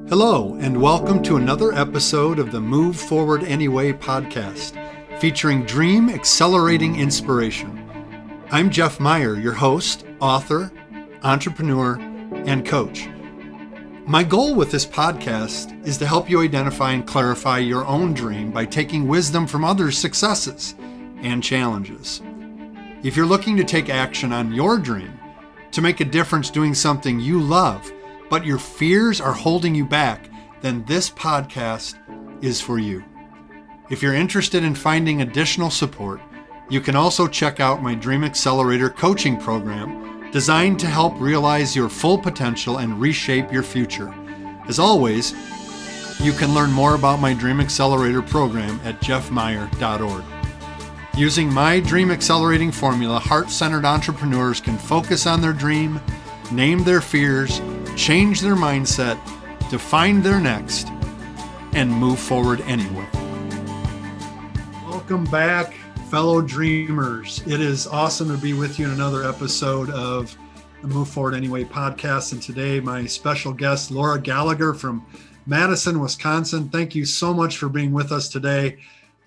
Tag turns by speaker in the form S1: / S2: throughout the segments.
S1: Hello, and welcome to another episode of the Move Forward Anyway podcast, featuring dream accelerating inspiration. I'm Jeff Meyer, your host, author, entrepreneur, and coach. My goal with this podcast is to help you identify and clarify your own dream by taking wisdom from others' successes and challenges. If you're looking to take action on your dream, to make a difference doing something you love, but your fears are holding you back, then this podcast is for you. If you're interested in finding additional support, you can also check out my Dream Accelerator coaching program designed to help realize your full potential and reshape your future. As always, you can learn more about my Dream Accelerator program at jeffmeyer.org. Using my Dream Accelerating formula, heart-centered entrepreneurs can focus on their dream, name their fears, change their mindset, define their next, and move forward anyway. Welcome back, fellow dreamers. It is awesome to be with you in another episode of the Move Forward Anyway podcast. And today, my special guest, Laura Gallagher from Madison, Wisconsin. Thank you so much for being with us today.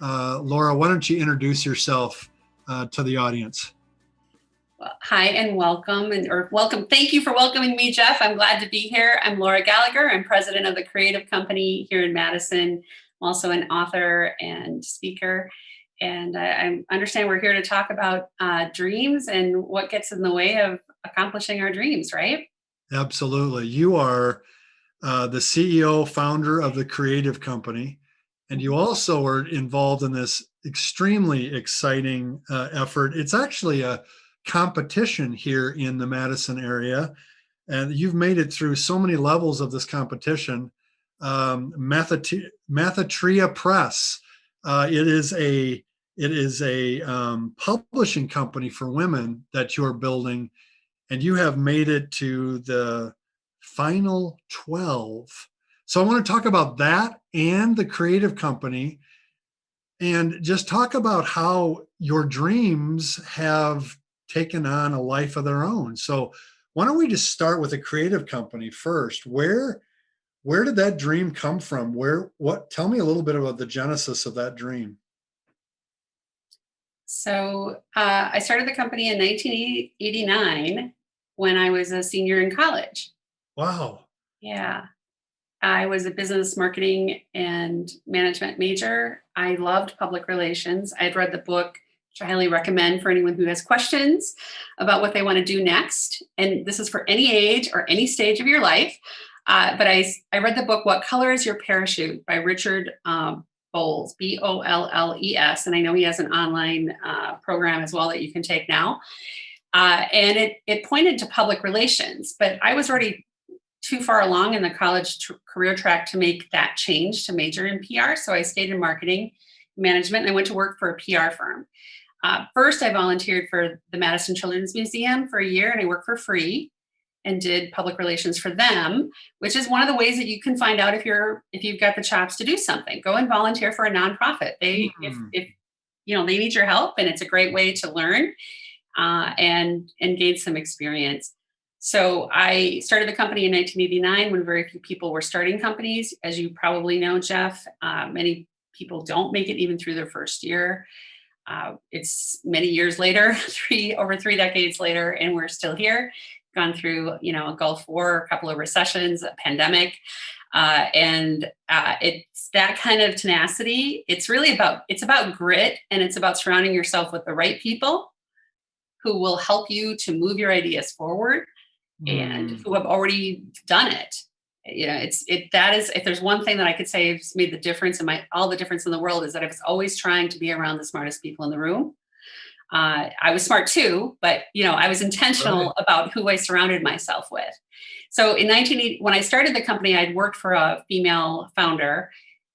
S1: Laura, why don't you introduce yourself to the audience?
S2: Well, hi and welcome, welcome. Thank you for welcoming me, Jeff. I'm glad to be here. I'm Laura Gallagher. I'm president of the creative company here in Madison. I'm also an author and speaker. And I understand we're here to talk about dreams and what gets in the way of accomplishing our dreams, right?
S1: Absolutely. You are the CEO, founder of the creative company, and you also are involved in this extremely exciting effort. It's actually a competition here in the Madison area, and you've made it through so many levels of this competition. Mathatria Press. It is a publishing company for women that you're building, and you have made it to the final 12. So I want to talk about that and the creative company, and just talk about how your dreams have taken on a life of their own. So why don't we just start with a creative company first? Where did that dream come from? Tell me a little bit about the genesis of that dream.
S2: So I started the company in 1989 when I was a senior in college.
S1: Wow.
S2: Yeah. I was a business marketing and management major. I loved public relations. I'd read the book, which I highly recommend for anyone who has questions about what they want to do next. And this is for any age or any stage of your life. But I read the book, What Color is Your Parachute by Richard Bolles, Bolles. And I know he has an online program as well that you can take now. And it pointed to public relations, but I was already too far along in the college career track to make that change to major in PR. So I stayed in marketing management and I went to work for a PR firm. First, I volunteered for the Madison Children's Museum for a year, and I worked for free and did public relations for them, which is one of the ways that you can find out if you've got the chops to do something. Go and volunteer for a nonprofit. If they need your help, and it's a great way to learn and gain some experience. So I started the company in 1989 when very few people were starting companies. As you probably know, Jeff, many people don't make it even through their first year. It's many years later, over 3 decades later, and we're still here. Gone through, a Gulf War, a couple of recessions, a pandemic, and it's that kind of tenacity. It's about grit, and it's about surrounding yourself with the right people who will help you to move your ideas forward and who have already done it. If there's one thing that I could say has made the difference all the difference in the world, is that I was always trying to be around the smartest people in the room. I was smart too, but I was intentional about who I surrounded myself with. So in 1980, when I started the company, I'd worked for a female founder,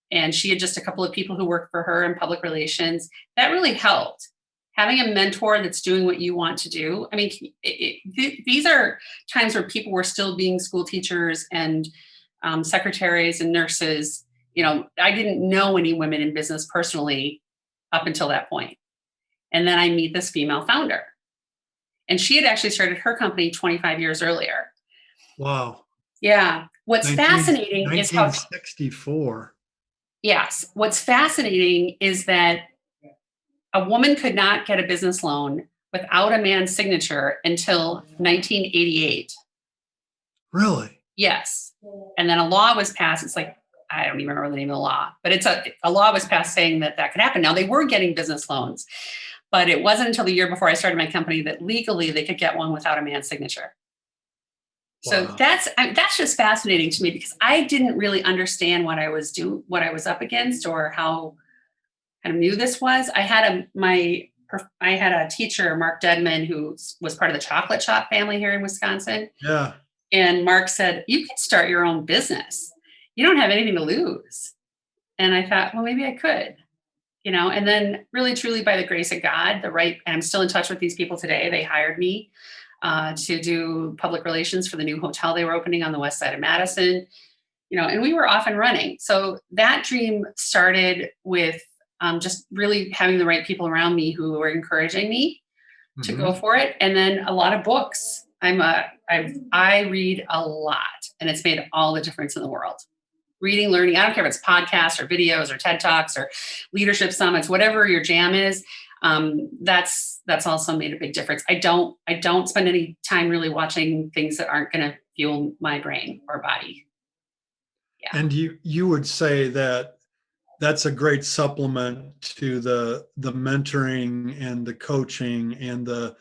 S2: and she had just a couple of people who worked for her in public relations. That really helped. Having a mentor that's doing what you want to do. I mean, these are times where people were still being school teachers and secretaries and nurses. I didn't know any women in business personally up until that point. And then I meet this female founder. And she had actually started her company 25 years earlier.
S1: Wow.
S2: Yeah. What's
S1: 19,
S2: fascinating is how,
S1: 1964.
S2: yes, what's fascinating is that a woman could not get a business loan without a man's signature until 1988.
S1: Really?
S2: Yes. And then a law was passed. It's like, I don't even remember the name of the law, but it's a law was passed saying that that could happen. Now they were getting business loans, but it wasn't until the year before I started my company that legally they could get one without a man's signature. So
S1: Wow.
S2: that's just fascinating to me because I didn't really understand what I was up against, or how kind of new this was. I had a teacher, Mark Dedman, who was part of the chocolate shop family here in Wisconsin.
S1: Yeah.
S2: And Mark said, "You can start your own business. You don't have anything to lose." And I thought, well, maybe I could, and then really, truly by the grace of God, and I'm still in touch with these people today. They hired me to do public relations for the new hotel they were opening on the west side of Madison, and we were off and running. So that dream started with just really having the right people around me who were encouraging me to go for it. And then a lot of books. I read a lot, and it's made all the difference in the world. Reading, learning, I don't care if it's podcasts or videos or TED Talks or leadership summits, whatever your jam is. That's also made a big difference. I don't spend any time really watching things that aren't going to fuel my brain or body. Yeah.
S1: And you would say that that's a great supplement to the mentoring and the coaching and the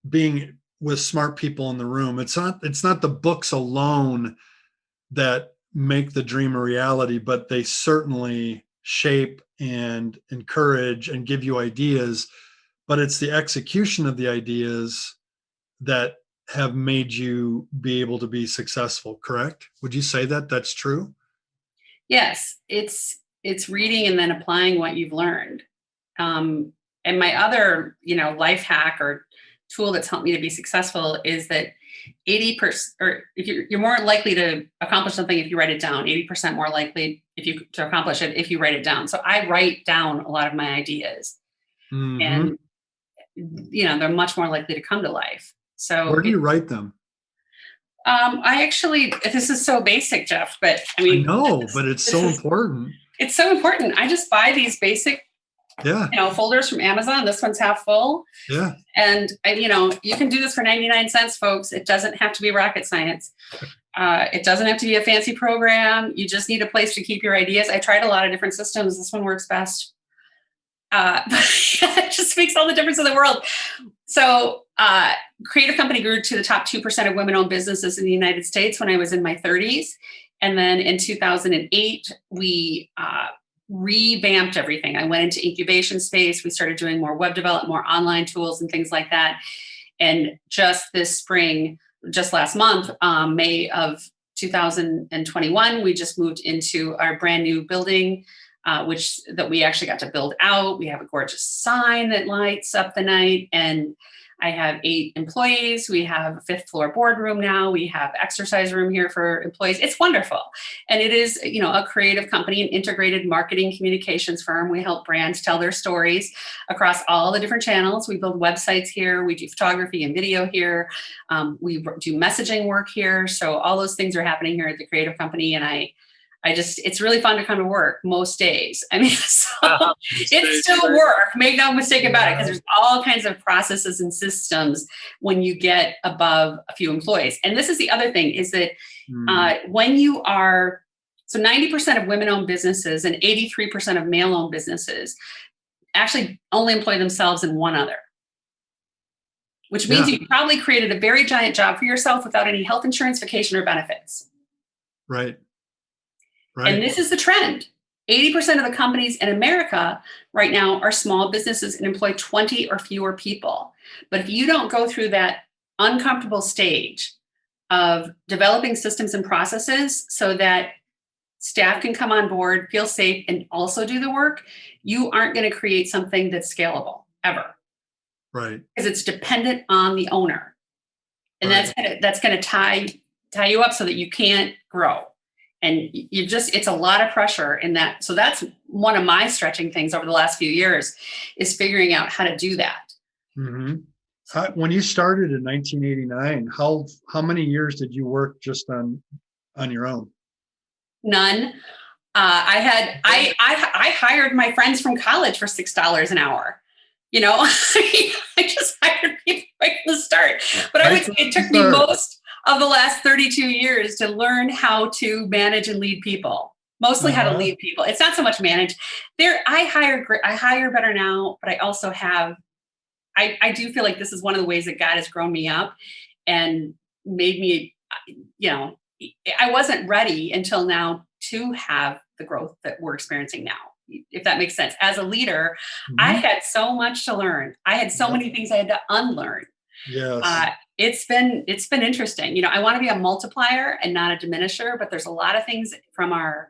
S1: being with smart people in the room. It's not the books alone that make the dream a reality, but they certainly shape and encourage and give you ideas. But it's the execution of the ideas that have made you be able to be successful, correct? Would you say that that's true?
S2: Yes, it's reading and then applying what you've learned. And my other, life hack or tool that's helped me to be successful is that 80%, or if you're more likely to accomplish something if you write it down, 80% more likely to accomplish it if you write it down. So I write down a lot of my ideas, and they're much more likely to come to life. So
S1: where do you write them?
S2: I actually, this is so basic, Jeff, but I mean,
S1: no, but it's so important.
S2: It's so important. I just buy these basic, folders from Amazon. This one's half full.
S1: Yeah.
S2: And you can do this for 99 cents, folks. It doesn't have to be rocket science. It doesn't have to be a fancy program. You just need a place to keep your ideas. I tried a lot of different systems. This one works best. It just makes all the difference in the world. So Creative Company grew to the top 2% of women-owned businesses in the United States when I was in my 30s. And then in 2008, we revamped everything. I went into incubation space. We started doing more web development, more online tools and things like that. And just this spring, just last month, May of 2021, we just moved into our brand new building, which we actually got to build out. We have a gorgeous sign that lights up the night, and I have 8 employees. We have a 5th floor boardroom now. We have exercise room here for employees. It's wonderful. And it is, a creative company, an integrated marketing communications firm. We help brands tell their stories across all the different channels. We build websites here. We do photography and video here. We do messaging work here. So all those things are happening here at the Creative Company. And it's really fun to come to work most days. I mean, it's still work. Make no mistake about it, because there's all kinds of processes and systems when you get above a few employees. And this is the other thing is that when you are, so 90% of women-owned businesses and 83% of male-owned businesses actually only employ themselves and one other, which means you probably created a very giant job for yourself without any health insurance, vacation, or benefits.
S1: Right.
S2: And this is the trend. 80% of the companies in America right now are small businesses and employ 20 or fewer people. But if you don't go through that uncomfortable stage of developing systems and processes so that staff can come on board, feel safe, and also do the work, you aren't going to create something that's scalable ever.
S1: Right.
S2: Because it's dependent on the owner. And that's going to tie you up so that you can't grow. And it's a lot of pressure in that. So that's one of my stretching things over the last few years is figuring out how to do that.
S1: When you started in 1989, how many years did you work just on on your own?
S2: None. I hired my friends from college for $6 an hour. I just hired people right from the start. But I would say it took me most of the last 32 years to learn how to manage and lead people. Mostly how to lead people. It's not so much manage. I hire better now, but I also have. I do feel like this is one of the ways that God has grown me up and made me. I wasn't ready until now to have the growth that we're experiencing now, if that makes sense. As a leader, I had so much to learn. I had so many things I had to unlearn.
S1: Yes.
S2: It's been interesting. I want to be a multiplier and not a diminisher, but there's a lot of things from our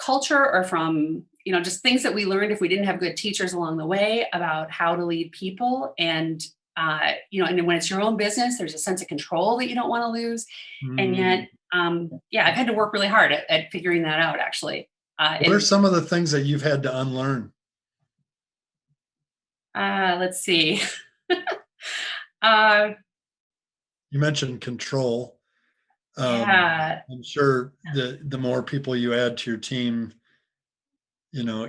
S2: culture or from, just things that we learned if we didn't have good teachers along the way about how to lead people. And and when it's your own business, there's a sense of control that you don't want to lose. And yet, I've had to work really hard at figuring that out, actually.
S1: What are some of the things that you've had to unlearn?
S2: Let's see.
S1: You mentioned control.
S2: Yeah.
S1: I'm sure the more people you add to your team,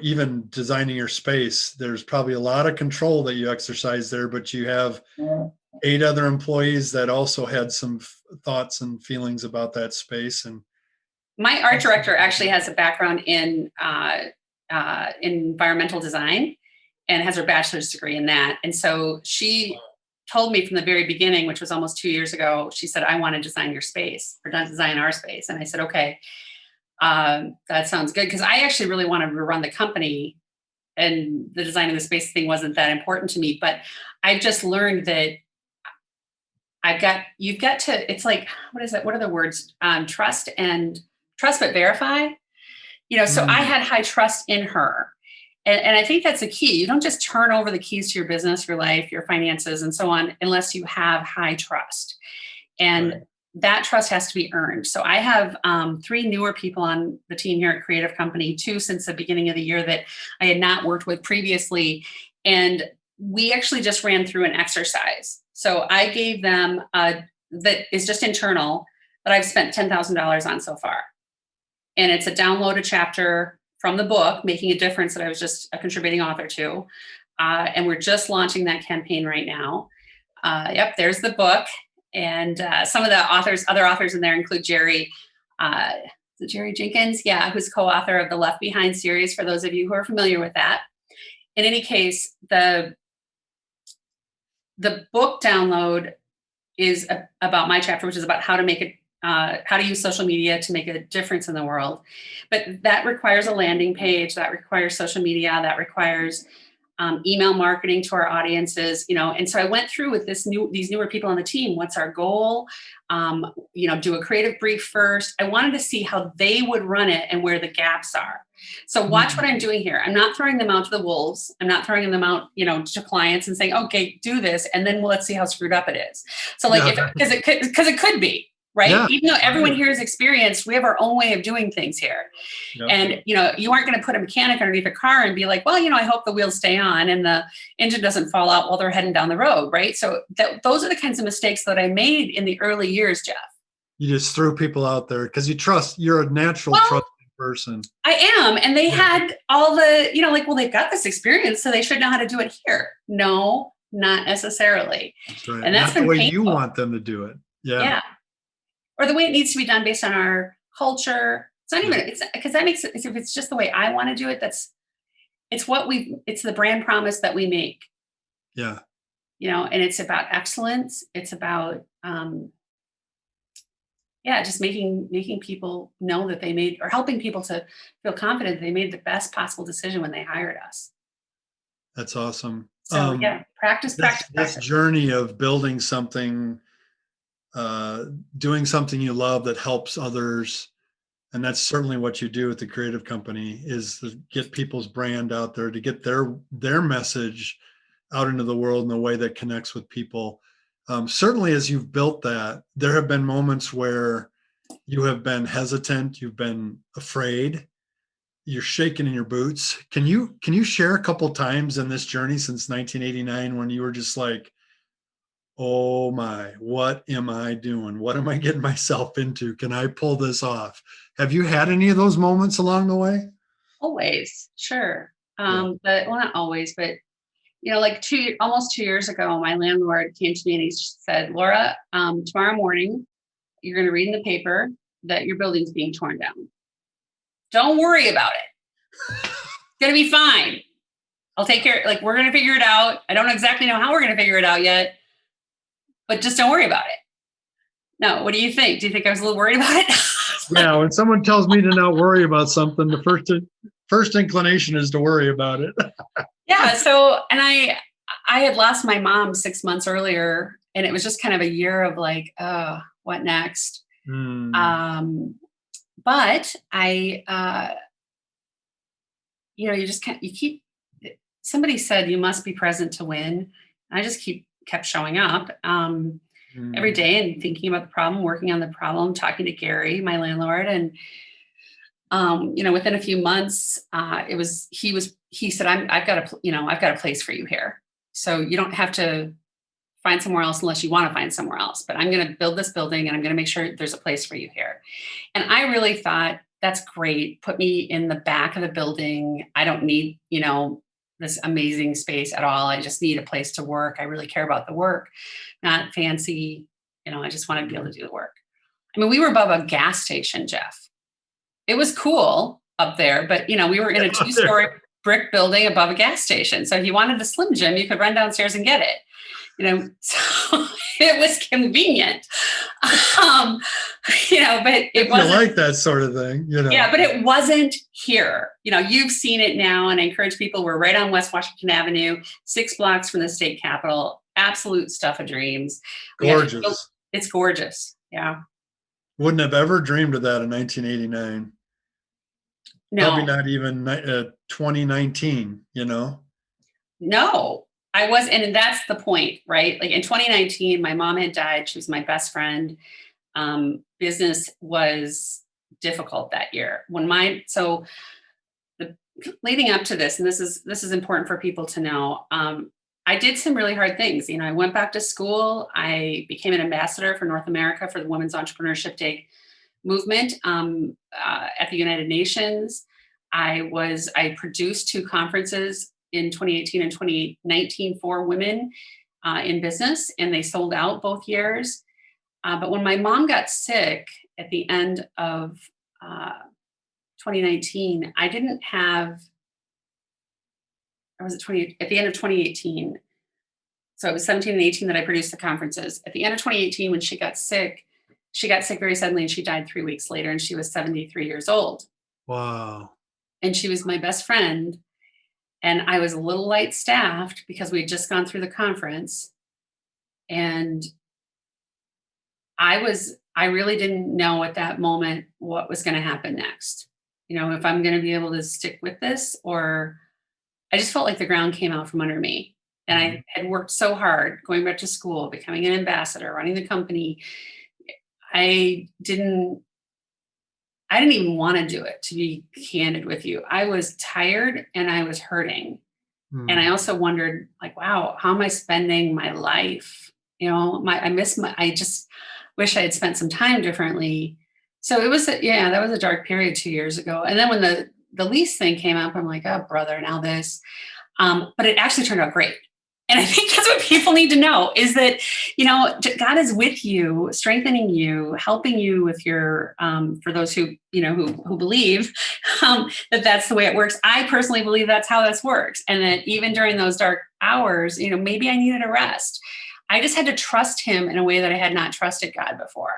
S1: even designing your space, there's probably a lot of control that you exercise there, but you have 8 other employees that also had some thoughts and feelings about that space. And
S2: my art director actually has a background in environmental design and has her bachelor's degree in that. And so she told me from the very beginning, which was almost 2 years ago, she said, I want to design your space or design our space. And I said, okay. That sounds good, because I actually really wanted to run the company, and the design of the space thing wasn't that important to me. But I've just learned that you've got to, it's like, what is it? What are the words? Trust but verify. So I had high trust in her. And I think that's the key. You don't just turn over the keys to your business, your life, your finances, and so on, unless you have high trust. And that trust has to be earned. So I have 3 newer people on the team here at Creative Company, 2 since the beginning of the year that I had not worked with previously. And we actually just ran through an exercise. So I gave them that is just internal, that I've spent $10,000 on so far. And it's a downloaded chapter from the book, Making a Difference, that I was just a contributing author to. And we're just launching that campaign right now. There's the book. And some of the other authors in there include Jerry Jenkins, who's co-author of the Left Behind series, for those of you who are familiar with that. In any case, the book download is about my chapter, which is about how to use social media to make a difference in the world. But that requires a landing page, that requires social media, that requires email marketing to our audiences, and so I went through with these newer people on the team. What's our goal? Do a creative brief first. I wanted to see how they would run it and where the gaps are. So watch what I'm doing here. I'm not throwing them out to the wolves. I'm not throwing them out, to clients and saying, okay, do this, and then let's see how screwed up it is. So because it could be. Right. Yeah. Even though everyone here is experienced, we have our own way of doing things here. Yep. And, you aren't going to put a mechanic underneath a car and be like, well, I hope the wheels stay on and the engine doesn't fall out while they're heading down the road. Right. So those are the kinds of mistakes that I made in the early years, Jeff. You
S1: just threw people out there because you're a natural trusting person.
S2: I am. And they had all the, they've got this experience, so they should know how to do it here. No, not necessarily.
S1: That's right. And that's the way painful. You want them to do it. Yeah.
S2: Or the way it needs to be done based on our culture. It's not even, because that makes it, if it's just the way I want to do it, it's the brand promise that we make.
S1: Yeah.
S2: And it's about excellence. It's about, just making people know that they made, or helping people to feel confident that they made the best possible decision when they hired us.
S1: That's awesome.
S2: So practice.
S1: This journey of building something, doing something you love that helps others, and that's certainly what you do with the Creative Company, is to get people's brand out there, to get their message out into the world in a way that connects with people. Certainly, as you've built that, there have been moments where you have been hesitant, you've been afraid, you're shaking in your boots. Can you share a couple times in this journey since 1989 when you were just like, oh my, what am I doing? What am I getting myself into? Can I pull this off? Have you had any of those moments along the way?
S2: Always, sure.
S1: Yeah.
S2: But well, not always, but like almost 2 years ago, my landlord came to me and he said, Laura, tomorrow morning, you're going to read in the paper that your building's being torn down. Don't worry about it. It's going to be fine. I'll take care. Like, we're going to figure it out. I don't exactly know how we're going to figure it out yet, but just don't worry about it. No, what do you think? Do you think I was a little worried about it?
S1: Yeah, when someone tells me to not worry about something, the first inclination is to worry about it.
S2: Yeah. So, and I had lost my mom 6 months earlier, and it was just kind of a year of like, what next? But I, you just can't. Somebody said you must be present to win. I just kept showing up every day and thinking about the problem, working on the problem, talking to Gary, my landlord, and within a few months, he said, I've got a place for you here. So you don't have to find somewhere else unless you want to find somewhere else, but I'm going to build this building and I'm going to make sure there's a place for you here. And I really thought, that's great. Put me in the back of the building. I don't need, this amazing space at all. I just need a place to work. I really care about the work, not fancy. I just want to be able to do the work. I mean, we were above a gas station, Jeff. It was cool up there, but we were in a 2-story brick building above a gas station. So if you wanted the Slim Jim, you could run downstairs and get it. So it was convenient. But it wasn't
S1: like that sort of thing,
S2: Yeah, but it wasn't here. You've seen it now, and I encourage people. We're right on West Washington Avenue, 6 blocks from the state capitol. Absolute stuff of dreams.
S1: Gorgeous.
S2: It's gorgeous. Yeah.
S1: Wouldn't have ever dreamed of that in 1989.
S2: No.
S1: Probably not even 2019,
S2: No, I was. And that's the point, right? Like in 2019, my mom had died. She was my best friend. Business was difficult that year. Leading up to this, and this is important for people to know, I did some really hard things. I went back to school. I became an ambassador for North America for the Women's Entrepreneurship Day movement at the United Nations. I produced 2 conferences in 2018 and 2019 for women in business, and they sold out both years. But when my mom got sick at the end of 2019, I didn't have, or was it at the end of 2018? So it was 17 and 18 that I produced the conferences. At the end of 2018, when she got sick very suddenly, and she died 3 weeks later, and she was 73 years old.
S1: Wow.
S2: And she was my best friend. And I was a little light staffed because we had just gone through the conference. And I really didn't know at that moment what was going to happen next. If I'm going to be able to stick with this, or I just felt like the ground came out from under me. And I had worked so hard, going back to school, becoming an ambassador, running the company. I didn't even want to do it, to be candid with you. I was tired and I was hurting. And I also wondered, like, wow, how am I spending my life? I just wish I had spent some time differently. So that was a dark period 2 years ago. And then when the lease thing came up, I'm like, oh, brother, now this. But it actually turned out great. And I think that's what people need to know, is that, God is with you, strengthening you, helping you with your, for those who believe that that's the way it works. I personally believe that's how this works. And that even during those dark hours, maybe I needed a rest. I just had to trust him in a way that I had not trusted God before.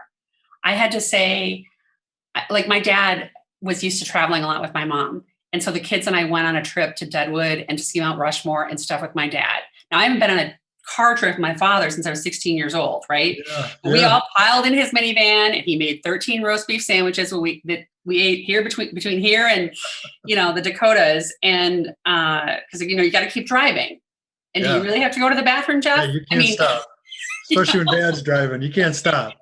S2: I had to say, like, my dad was used to traveling a lot with my mom. And so the kids and I went on a trip to Deadwood and to ski Mount Rushmore and stuff with my dad. Now, I haven't been on a car trip with my father since I was 16 years old, right? Yeah. We all piled in his minivan, and he made 13 roast beef sandwiches that we ate here between here and, the Dakotas. And because, you got to keep driving. And do you really have to go to the bathroom, Jeff?
S1: Yeah, you can't stop. Especially when Dad's driving. You can't stop.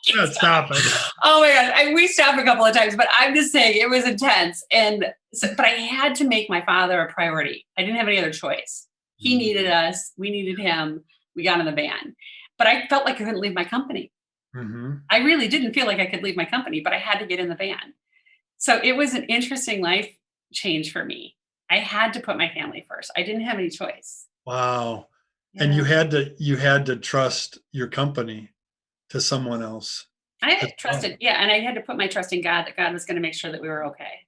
S1: Can't stop it.
S2: Oh my gosh. We stopped a couple of times, but I'm just saying it was intense. But I had to make my father a priority. I didn't have any other choice. He needed us. We needed him. We got in the van. but I felt like I couldn't leave my company.
S1: Mm-hmm.
S2: I really didn't feel like I could leave my company, but I had to get in the van. So it was an interesting life change for me. I had to put my family first. I didn't have any choice.
S1: Wow. And
S2: Yeah.
S1: you had to trust your company to someone else as
S2: I
S1: well.
S2: trusted, yeah, and I had to put my trust in God that God was going to make sure that we were okay.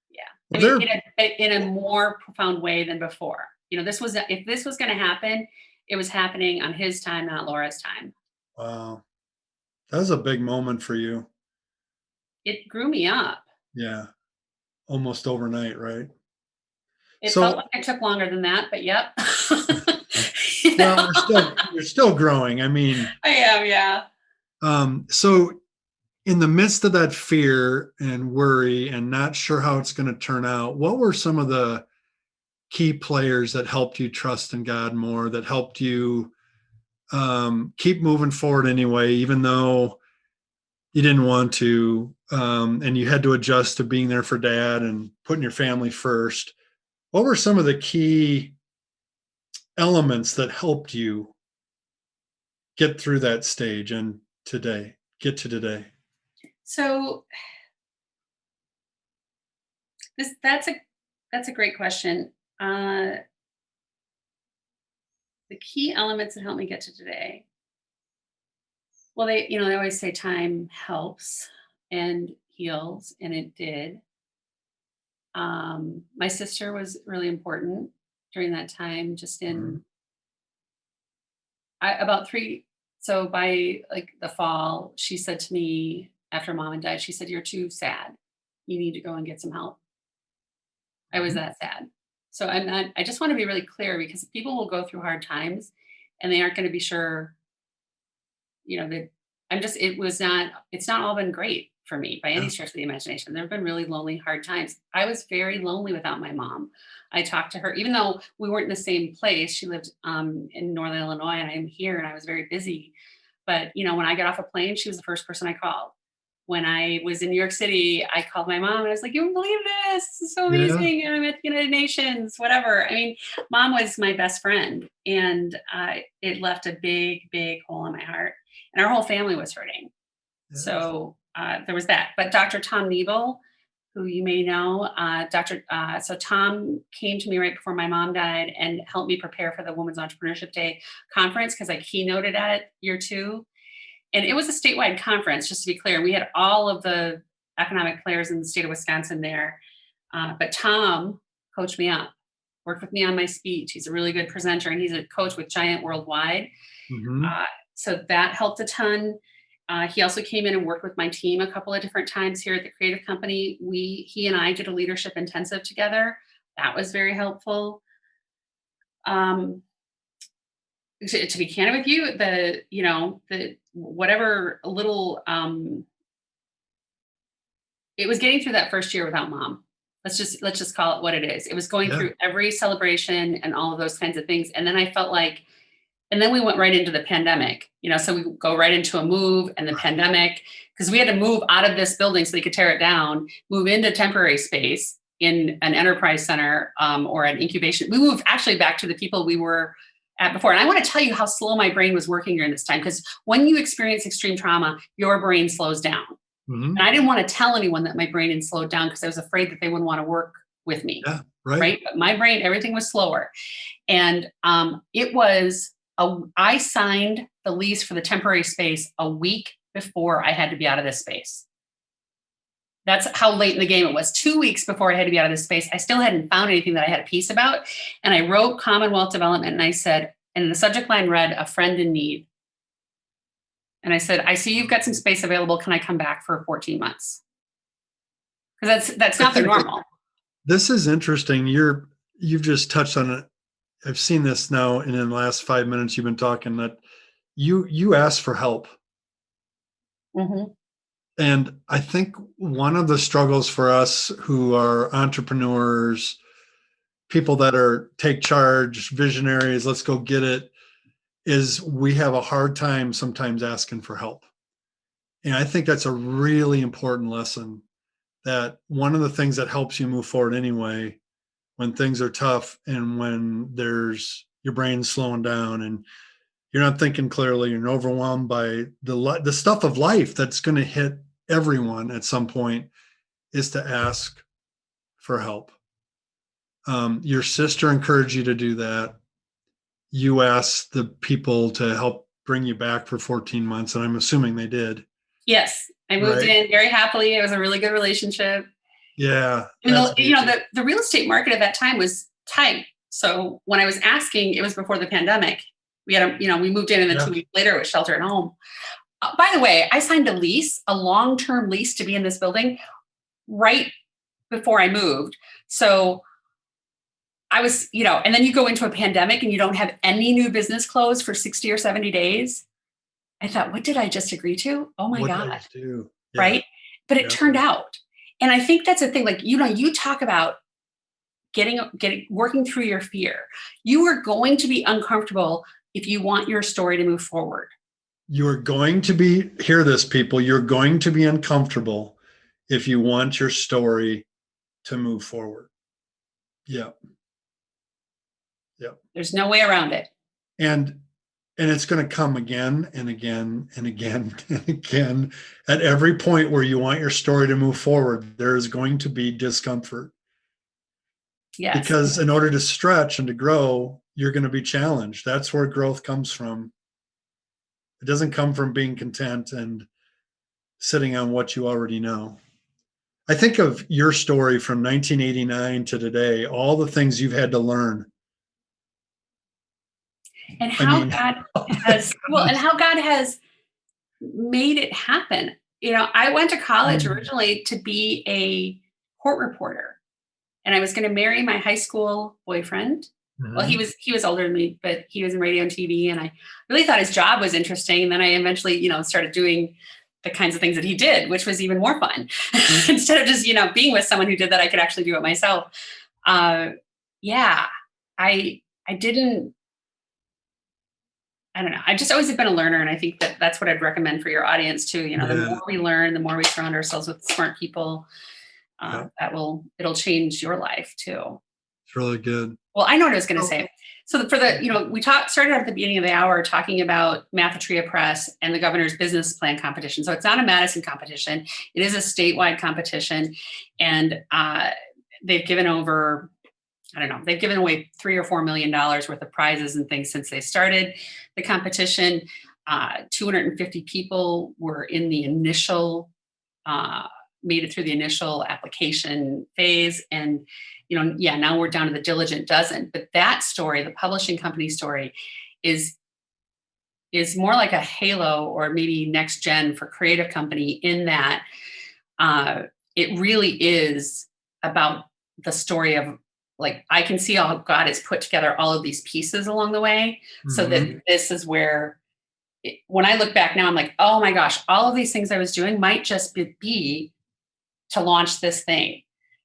S2: Yeah. I
S1: Well,
S2: mean,
S1: there,
S2: in a more profound way than before. This was if this was going to happen, it was happening on his time, not Laura's time.
S1: wow, that was a big moment for you.
S2: It grew me up.
S1: Yeah, almost overnight, right?
S2: It felt
S1: So,
S2: like it took longer than that, but yep. You
S1: well,
S2: know?
S1: you're still growing. I mean,
S2: I am, yeah.
S1: so in the midst of that fear and worry and not sure how it's going to turn out, what were some of the key players that helped you trust in God more, that helped you keep moving forward anyway, even though you didn't want to, and you had to adjust to being there for dad and putting your family first? What were some of the key elements that helped you get through that stage and get to today?
S2: So this that's a great question. Uh, the key elements that helped me get to today. Well, they always say time helps and heals, and it did. My sister was really important during that time, just
S1: Mhm.
S2: in about three. So by like the fall, she said to me after mom and died, she said, "You're too sad. You need to go and get some help." I was
S1: Mhm.
S2: that sad. So I'm not. I just want to be really clear because people will go through hard times, and they aren't going to be sure. That I'm just. It was not. It's not all been great for me by any
S1: Yeah.
S2: stretch of the imagination. There have been really lonely, hard times. I was very lonely without my mom. I talked to her, even though we weren't in the same place. She lived in Northern Illinois, and I'm here, and I was very busy. But when I got off a plane, she was the first person I called. When I was in New York City, I called my mom and I was like, "You won't believe this! This is so
S1: Yeah.
S2: amazing! I'm at the United Nations, whatever." I mean, mom was my best friend, and it left a big, big hole in my heart. And our whole family was hurting.
S1: Yeah.
S2: So there was that. But Dr. Tom Nebel, who you may know, so Tom came to me right before my mom died and helped me prepare for the Women's Entrepreneurship Day conference because I keynoted at it year two. And it was a statewide conference, just to be clear. We had all of the economic players in the state of Wisconsin there. But Tom coached me up, worked with me on my speech. He's a really good presenter, and he's a coach with Giant Worldwide.
S1: Hmm.
S2: Uh, so that helped a ton. He also came in and worked with my team a couple of different times here at the Creative Company. He and I did a leadership intensive together. That was very helpful. Um, to be candid with you, the whatever little it was getting through that first year without mom. Let's just call it what it is. It was going
S1: Yeah.
S2: through every celebration and all of those kinds of things. And then I felt like, and then we went right into the pandemic, so we go right into a move and the pandemic, because we had to move out of this building so they could tear it down, move into temporary space in an enterprise center or an incubation. We moved actually back to the people we were at before. And I want to tell you how slow my brain was working during this time, because when you experience extreme trauma, your brain slows down.
S1: Hmm.
S2: And I didn't want to tell anyone that my brain had slowed down because I was afraid that they wouldn't want to work with me.
S1: Yeah. Right.
S2: Right. But my brain, everything was slower. And I signed the lease for the temporary space a week before I had to be out of this space. That's how late in the game it was. 2 weeks before I had to be out of this space, I still hadn't found anything that I had a piece about. And I wrote Commonwealth Development and I said, and the subject line read, "A friend in need." And I said, "I see you've got some space available. Can I come back for 14 months?" Because that's
S1: I
S2: not their
S1: think
S2: normal.
S1: this is interesting. You've just touched on it. I've seen this now, and in the last 5 minutes, you've been talking that you asked for help.
S2: Mm-hmm.
S1: And I think one of the struggles for us who are entrepreneurs, people that are take charge, visionaries, let's go get it, is we have a hard time sometimes asking for help. And I think that's a really important lesson, that one of the things that helps you move forward anyway, when things are tough and when there's your brain's slowing down and you're not thinking clearly, you're overwhelmed by the stuff of life that's going to hit everyone at some point, is to ask for help. Your sister encouraged you to do that. You asked the people to help bring you back for 14 months, and I'm assuming they did.
S2: Yes, I moved in very happily. It was a really good relationship.
S1: Yeah.
S2: And the real estate market at that time was tight. So when I was asking, it was before the pandemic. We had we moved in, and then 2 weeks later it was shelter at home. By the way, I signed a long-term lease to be in this building right before I moved. So I was, and then you go into a pandemic and you don't have any new business closed for 60 or 70 days. I thought, what did I just agree to? Oh my God.
S1: Yeah.
S2: Right. But it turned out. And I think that's the thing, like, you talk about working through your fear. You are going to be uncomfortable if you want your story to move forward.
S1: You're going to be, hear this, people, you're going to be uncomfortable if you want your story to move forward. Yeah. Yeah.
S2: There's no way around it.
S1: And it's going to come again and again and again and again. At every point where you want your story to move forward, there is going to be discomfort.
S2: Yes.
S1: Because in order to stretch and to grow, you're going to be challenged. That's where growth comes from. It doesn't come from being content and sitting on what you already know. I think of your story from 1989 to today, all the things you've had to learn.
S2: And how God has made it happen. I went to college originally to be a court reporter, and I was going to marry my high school boyfriend. Mm-hmm. Well, he was older than me, but he was in radio and TV, and I really thought his job was interesting. And then I eventually, started doing the kinds of things that he did, which was even more fun. Mm-hmm. Instead of just, being with someone who did that, I could actually do it myself. I don't know. I've just always been a learner. And I think that's what I'd recommend for your audience too. The more we learn, the more we surround ourselves with smart people, it'll change your life too.
S1: It's really good.
S2: Well, I know what I was going to say. So we started at the beginning of the hour talking about Mathatria Press and the governor's business plan competition. So it's not a Madison competition. It is a statewide competition. And they've given over, they've given away $3 or $4 million worth of prizes and things since they started the competition. 250 people were in the initial, made it through the initial application phase. And, now we're down to the diligent dozen. But that story, the publishing company story, is more like a halo or maybe next gen for creative company, in that it really is about the story of, like, I can see how God has put together all of these pieces along the way, mm-hmm. so that this is where, when I look back now, I'm like, oh my gosh, all of these things I was doing might just be to launch this thing.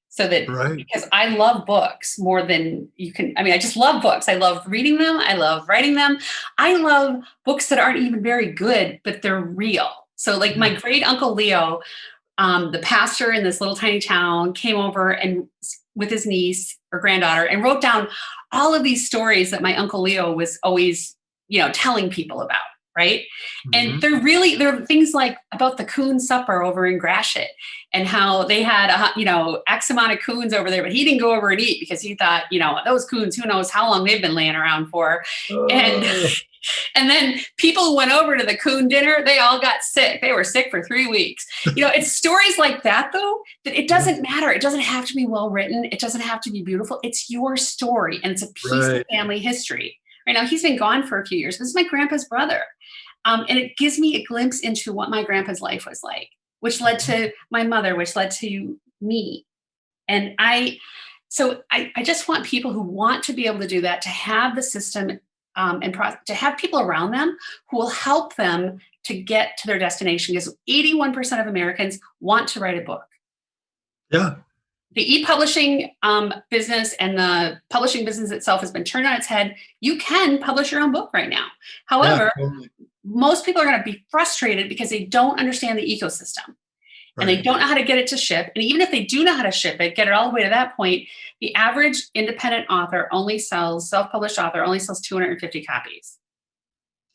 S2: So that, because I love books more than you can, I just love books. I love reading them. I love writing them. I love books that aren't even very good, but they're real. So like my great uncle Leo, the pastor in this little tiny town, came over and with his niece or granddaughter and wrote down all of these stories that my uncle Leo was always, telling people about. Right. Mm-hmm. And they're things like about the coon supper over in Gratiot, and how they had, X amount of coons over there, but he didn't go over and eat because he thought, those coons, who knows how long they've been laying around for. Oh. And then people who went over to the coon dinner, they all got sick. They were sick for 3 weeks. It's stories like that, though, that it doesn't matter. It doesn't have to be well written. It doesn't have to be beautiful. It's your story, and it's a piece of family history. Right now, he's been gone for a few years. This is my grandpa's brother. And it gives me a glimpse into what my grandpa's life was like, which led to my mother, which led to me. And I just want people who want to be able to do that, to have the system and to have people around them who will help them to get to their destination, because 81% of Americans want to write a book. Yeah. The e-publishing business and the publishing business itself has been turned on its head. You can publish your own book right now. However, most people are going to be frustrated because they don't understand the ecosystem, and they don't know how to get it to ship. And even if they do know how to ship it, get it all the way to that point, the average independent author self-published author only sells 250 copies.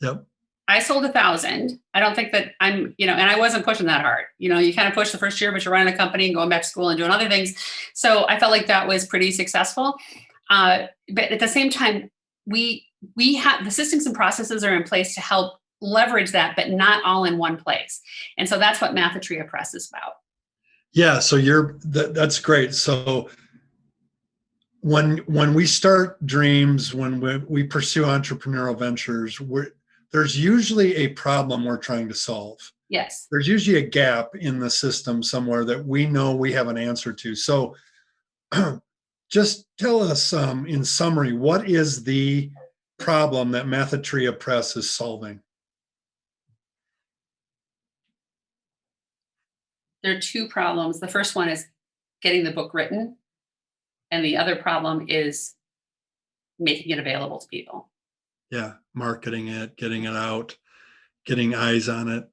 S1: Yep.
S2: I sold 1,000. I don't think that and I wasn't pushing that hard. You kind of push the first year, but you're running a company and going back to school and doing other things. So I felt like that was pretty successful. But at the same time, we have the systems and processes are in place to help leverage that, but not all in one place. And so that's what Mathatria Press is about.
S1: Yeah. So that's great. So when we start dreams, when we pursue entrepreneurial ventures, there's usually a problem we're trying to solve.
S2: Yes.
S1: There's usually a gap in the system somewhere that we know we have an answer to. So just tell us in summary, what is the problem that Mathatria Press is solving?
S2: There are two problems. The first one is getting the book written. And the other problem is making it available to people.
S1: Yeah. Marketing it, getting it out, getting eyes on it.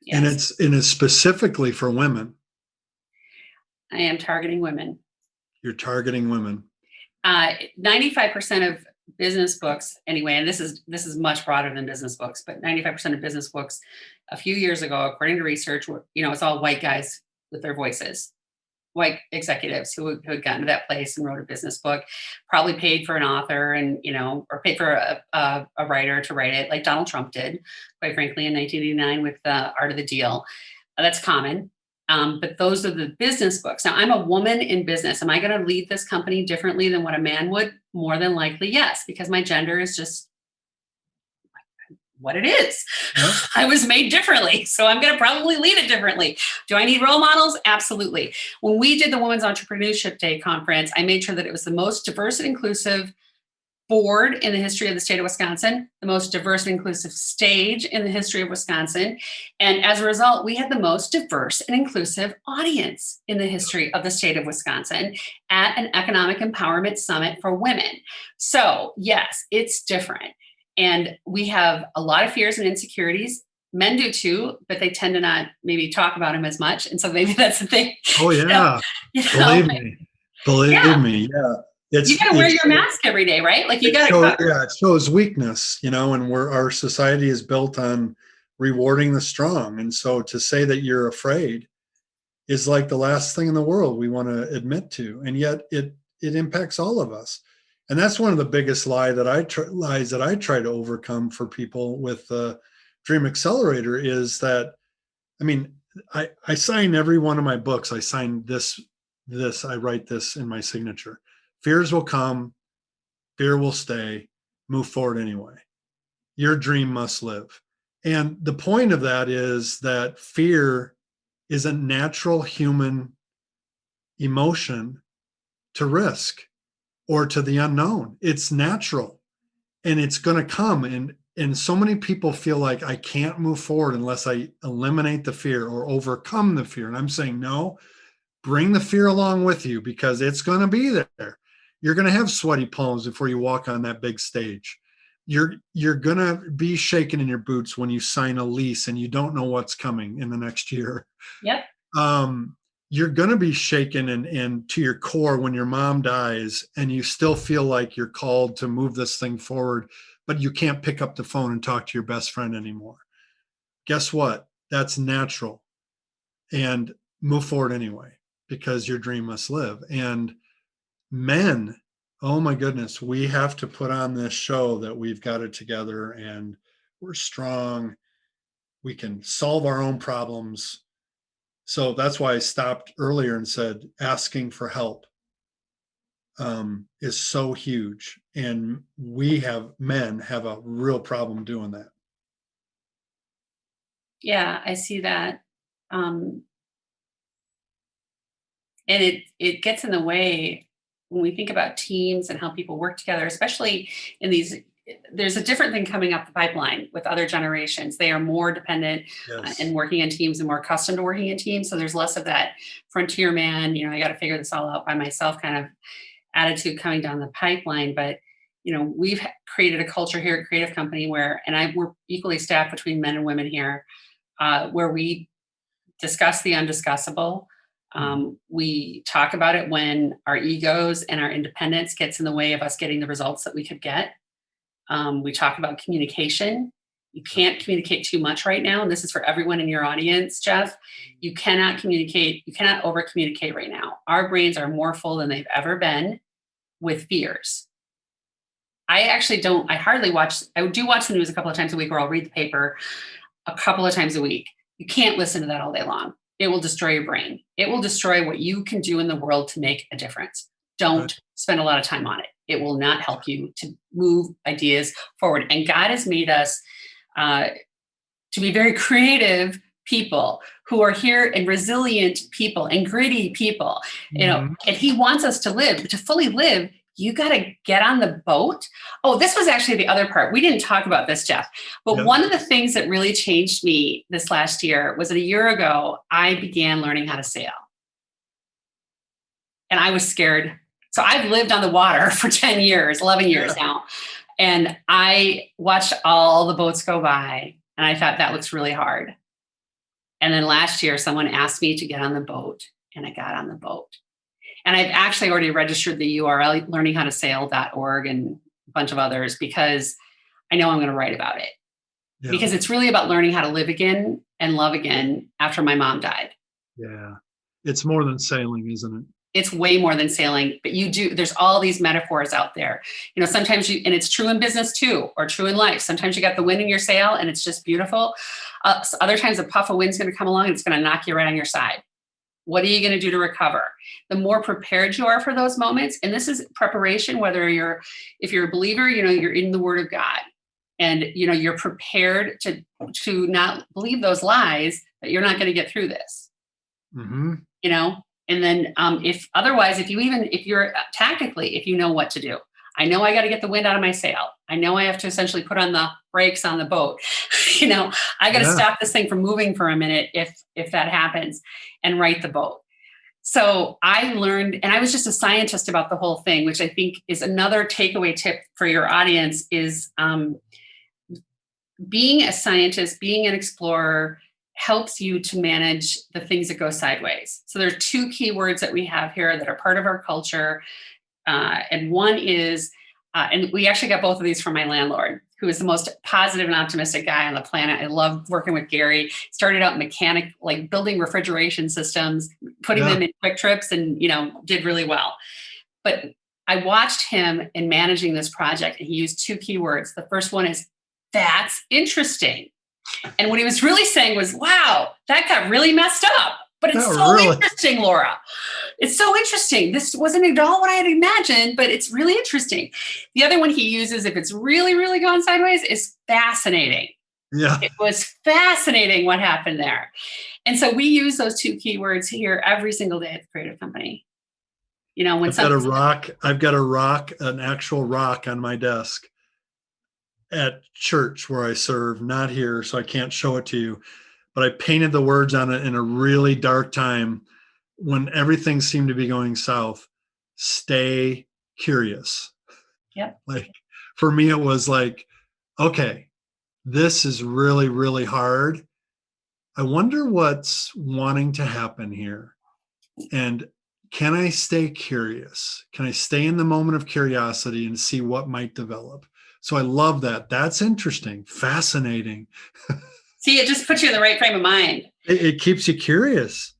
S2: Yes.
S1: And it's specifically for women.
S2: I am targeting women.
S1: You're targeting women.
S2: 95% of business books, anyway, and this is much broader than business books, but 95% of business books a few years ago, according to research, it's all white guys with their voices, white executives who had gotten to that place and wrote a business book, probably paid for an author and, or paid for a writer to write it, like Donald Trump did, quite frankly, in 1989 with the Art of the Deal. That's common. But those are the business books. Now, I'm a woman in business. Am I going to lead this company differently than what a man would? More than likely, yes, because my gender is just what it is. Yep. I was made differently, so I'm going to probably lead it differently. Do I need role models? Absolutely. When we did the Women's Entrepreneurship Day conference, I made sure that it was the most diverse and inclusive board in the history of the state of Wisconsin, the most diverse and inclusive stage in the history of Wisconsin. And as a result, we had the most diverse and inclusive audience in the history of the state of Wisconsin at an economic empowerment summit for women. So yes, it's different. And we have a lot of fears and insecurities. Men do too, but they tend to not maybe talk about them as much. And so maybe that's the thing.
S1: Oh yeah. Believe me. Yeah.
S2: You got to wear your mask every day, right? Like you got to.
S1: Yeah, it shows weakness, and our society is built on rewarding the strong. And so to say that you're afraid is like the last thing in the world we want to admit to. And yet it impacts all of us. And that's one of the biggest lies that I try to overcome for people with the Dream Accelerator is that, I sign every one of my books. I sign this, I write this in my signature. Fears will come, fear will stay, move forward anyway. Your dream must live. And the point of that is that fear is a natural human emotion to risk or to the unknown. It's natural and it's going to come. And so many people feel like I can't move forward unless I eliminate the fear or overcome the fear. And I'm saying, no, bring the fear along with you because it's going to be there. You're going to have sweaty palms before you walk on that big stage. You're going to be shaking in your boots when you sign a lease and you don't know what's coming in the next year.
S2: Yep.
S1: You're going to be shaken and to your core when your mom dies and you still feel like you're called to move this thing forward, but you can't pick up the phone and talk to your best friend anymore. Guess what? That's natural. And move forward anyway, because your dream must live. And men, oh my goodness, we have to put on this show that we've got it together and we're strong. We can solve our own problems. So that's why I stopped earlier and said asking for help is so huge. And men have a real problem doing that.
S2: Yeah, I see that. And it gets in the way when we think about teams and how people work together, especially in these, there's a different thing coming up the pipeline with other generations. They are more dependent and working in teams and more accustomed to working in teams. So there's less of that frontier man, I got to figure this all out by myself kind of attitude coming down the pipeline. But, we've created a culture here at Creative Company we're equally staffed between men and women here, where we discuss the undiscussable. We talk about it when our egos and our independence gets in the way of us getting the results that we could get. We talk about communication You can't communicate too much right now. And this is for everyone in your audience, Jeff. You cannot communicate. You cannot over communicate right now. Our brains are more full than they've ever been with fears. I hardly watch, I do watch the news a couple of times a week, or I'll read the paper a couple of times a week. You can't listen to that all day long. It will destroy your brain. It will destroy what you can do in the world to make a difference. Don't spend a lot of time on it. It will not help you to move ideas forward. And God has made us to be very creative people who are here, and resilient people and gritty people, and he wants us to live, but to fully live, you got to get on the boat. Oh, this was actually the other part. We didn't talk about this, Jeff, but one of the things that really changed me this last year was that a year ago, I began learning how to sail. And I was scared. So I've lived on the water for 10 years, 11 years now. And I watched all the boats go by, and I thought that looks really hard. And then last year, someone asked me to get on the boat, and I got on the boat. And I've actually already registered the URL, learninghowtosail.org, and a bunch of others, because I know I'm going to write about it. Yeah. Because it's really about learning how to live again and love again after my mom died.
S1: Yeah. It's more than sailing, isn't it?
S2: It's way more than sailing, but there's all these metaphors out there. Sometimes and it's true in business too, or true in life. Sometimes you got the wind in your sail and it's just beautiful. Other times a puff of wind's going to come along and it's going to knock you right on your side. What are you going to do to recover? The more prepared you are for those moments, and this is preparation, if you're a believer, you're in the Word of God, and you're prepared to not believe those lies that you're not going to get through this. And then if you're tactically, if you know what to do, I know I got to get the wind out of my sail. I know I have to essentially put on the brakes on the boat. I got to stop this thing from moving for a minute if that happens, and right the boat. So I learned, and I was just a scientist about the whole thing, which I think is another takeaway tip for your audience is being a scientist, being an explorer, helps you to manage the things that go sideways. So there are two key words that we have here that are part of our culture. And one is, and we actually got both of these from my landlord, who is the most positive and optimistic guy on the planet. I love working with Gary. Started out like building refrigeration systems, putting them in quick trips, and, did really well. But I watched him in managing this project, and he used two key words. The first one is, that's interesting. And what he was really saying was, wow, that got really messed up. But it's interesting, Laura. It's so interesting. This wasn't at all what I had imagined, but it's really interesting. The other one he uses, if it's really, really gone sideways, is fascinating. Yeah. It was fascinating what happened there. And so we use those two keywords here every single day at the Creative Company. I've got a rock, an actual rock on my desk at church where I serve, not here, so I can't show it to you. But I painted the words on it in a really dark time when everything seemed to be going south. Stay curious. Yeah.
S1: Like for me, it was like, okay, this is really, really hard. I wonder what's wanting to happen here. And can I stay curious? Can I stay in the moment of curiosity and see what might develop? So I love that. That's interesting, fascinating.
S2: See, it just puts you in the right frame of mind.
S1: It keeps you curious.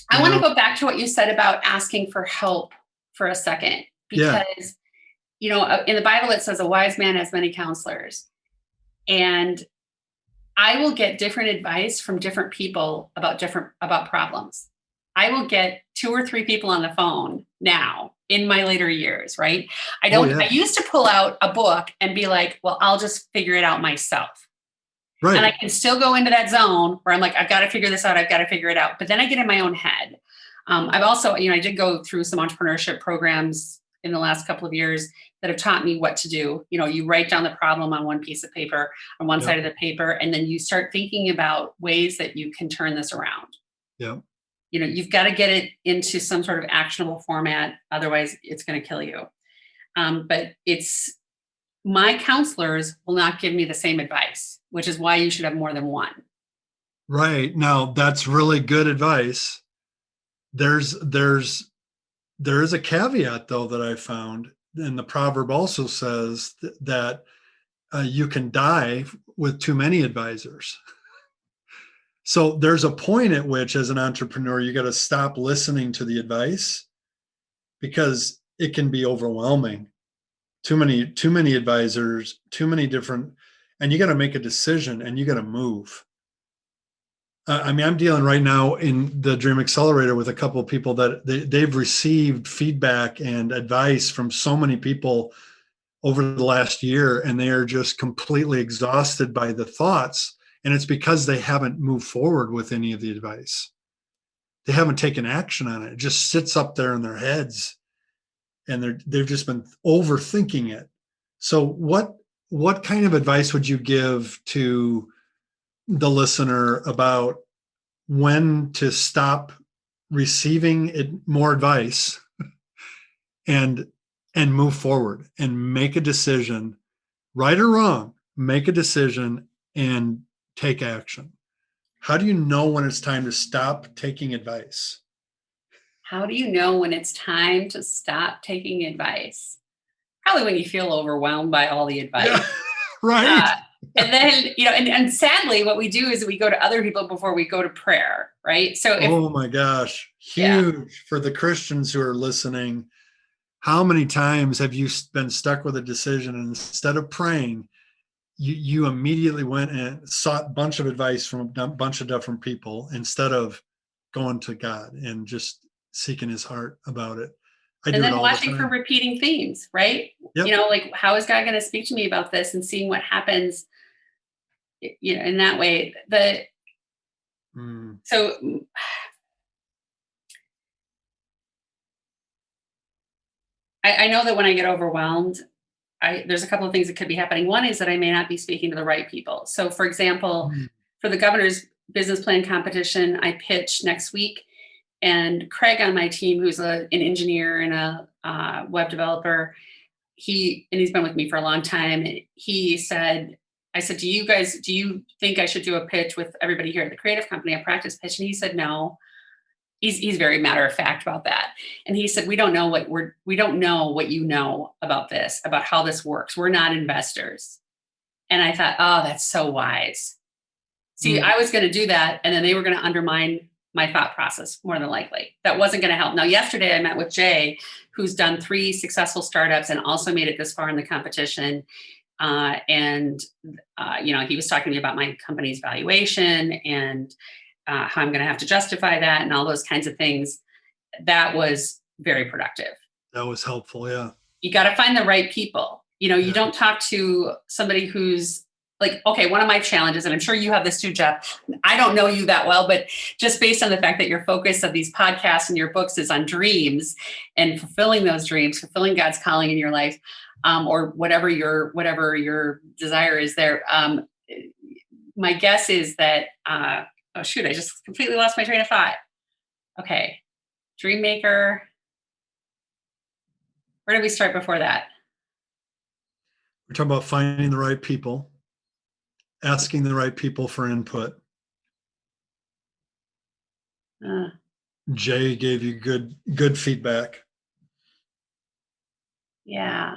S2: I want to go back to what you said about asking for help for a second, because, in the Bible, it says a wise man has many counselors. And I will get different advice from different people about problems. I will get 2 or 3 people on the phone now in my later years, right? I used to pull out a book and be like, well, I'll just figure it out myself. Right. And I can still go into that zone where I'm like, I've got to figure this out. I've got to figure it out. But then I get in my own head. I've also, I did go through some entrepreneurship programs in the last couple of years that have taught me what to do. You write down the problem on one piece of paper, on one side of the paper, and then you start thinking about ways that you can turn this around.
S1: Yeah.
S2: You've got to get it into some sort of actionable format. Otherwise, it's going to kill you. But my counselors will not give me the same advice, which is why you should have more than one.
S1: Right. Now, that's really good advice. There is a caveat, though, that I found, and the proverb also says that you can die with too many advisors. So there's a point at which, as an entrepreneur, you got to stop listening to the advice because it can be overwhelming. Too many advisors, too many different, and you got to make a decision and you got to move. I mean, I'm dealing right now in the Dream Accelerator with a couple of people that they've received feedback and advice from so many people over the last year, and they are just completely exhausted by the thoughts. And it's because they haven't moved forward with any of the advice. They haven't taken action on it. It just sits up there in their heads, and they've just been overthinking it. So what kind of advice would you give to the listener about when to stop receiving more advice and move forward and make a decision, right or wrong, make a decision and take action? How do you know when it's time to stop taking advice?
S2: How do you know when it's time to stop taking advice? Probably when you feel overwhelmed by all the advice.
S1: Yeah, right.
S2: And then, and sadly, what we do is we go to other people before we go to prayer, right? So
S1: oh my gosh, huge for the Christians who are listening. How many times have you been stuck with a decision, and instead of praying, you immediately went and sought a bunch of advice from a bunch of different people instead of going to God and just seeking his heart about it?
S2: And then watching for repeating themes, right?
S1: Yep.
S2: Like, how is God going to speak to me about this, and seeing what happens, in that way. So I know that when I get overwhelmed, there's a couple of things that could be happening. One is that I may not be speaking to the right people. So, for example, for the governor's business plan competition, I pitch next week, and Craig on my team, who's an engineer and a web developer, he's been with me for a long time. I said, do you think I should do a pitch with everybody here at the creative company, a practice pitch? And he said, no. He's very matter of fact about that. And he said, we don't know what you know about this, about how this works. We're not investors. And I thought, oh, that's so wise. See, I was going to do that, and then they were going to undermine my thought process more than likely. That wasn't going to help. Now, yesterday I met with Jay, who's done 3 successful startups and also made it this far in the competition. He was talking to me about my company's valuation and how I'm going to have to justify that and all those kinds of things. That was very productive.
S1: That was helpful. Yeah.
S2: You got to find the right people. You don't talk to somebody who's like, okay, one of my challenges, and I'm sure you have this too, Jeff. I don't know you that well, but just based on the fact that your focus of these podcasts and your books is on dreams and fulfilling those dreams, fulfilling God's calling in your life, or whatever your desire is there. My guess is that, oh shoot, I just completely lost my train of thought. Okay. Dream maker. Where did we start before that?
S1: We're talking about finding the right people, asking the right people for input. Jay gave you good feedback.
S2: Yeah.